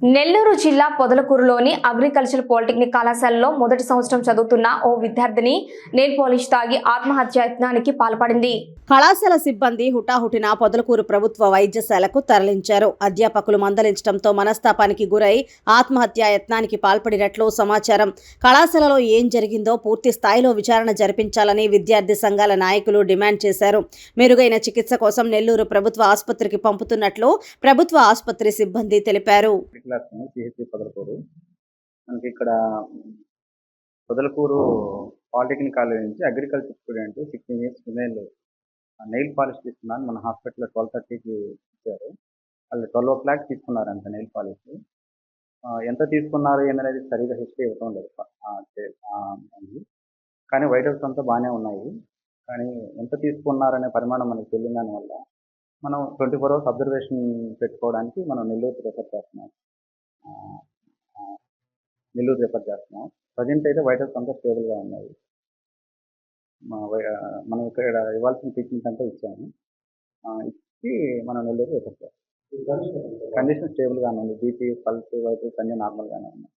నెల్లూరు జిల్లా పొదలకూరులోని agriculture polytechnic కళాశాలలో మొదటి సంవత్సరం చదువుతున్న ఓ విద్యార్థిని నెయిల్ పాలిష్ తాగి ఆత్మహత్యాయత్నానికి పాల్పడింది. కళాశాల సిబ్బంది హుటాహుటిన పొదలకూరు ప్రభుత్వ వైద్యశాలకు తరలించారు. అధ్యాపకులు మందలించడంతో మనస్తాపానికి గురై ఆత్మహత్యాయత్నానికి పాల్పడినట్లు సమాచారం. కళాశాలలో ఏం జరిగిందో పూర్తి స్థాయిలో విచారణ జరిపించాలని విద్యార్థి సంఘాల నాయకులు డిమాండ్ చేశారు. మెరుగైన చికిత్స కోసం నెల్లూరు ప్రభుత్వ ఆసుపత్రికి పంపుతున్నట్లు ప్రభుత్వ ఆసుపత్రి సిబ్బంది తెలిపారు. మనకి ఇక్కడ పొదలకూరు పాలిటెక్నిక్ కాలేజ్ నుంచి agriculture student 16 years female nail polish తీసుకున్నాను. మన హాస్పిటల్లో 12:30కి ఇచ్చారు. వాళ్ళు 12 o'clock తీసుకున్నారంట నెయిల్ పాలిష్. ఎంత తీసుకున్నారు ఏమనేది సరిగా హిస్టరీ ఇవ్వటం లేదు. కానీ వైటల్స్ అంతా బాగానే ఉన్నాయి. కానీ ఎంత తీసుకున్నారనే పరిమాణం మనకు తెలియని దానివల్ల మనం 24 hours అబ్జర్వేషన్ పెట్టుకోవడానికి మనం నెల్లూరు రిఫర్ చేస్తున్నాం. ప్రజెంట్ అయితే వైటల్స్ అంతా స్టేబుల్గా ఉన్నాయి. మనం ఇక్కడ ఇవ్వాల్సిన ట్రీట్మెంట్ అంతా ఇచ్చాము. ఇచ్చి మనం నెల్లూరు రిఫర్ చేస్తాం. కండిషన్ స్టేబుల్గానే ఉంది. బీపీ, పల్స్, వైటల్స్ అన్నీ నార్మల్గానే ఉన్నాయి.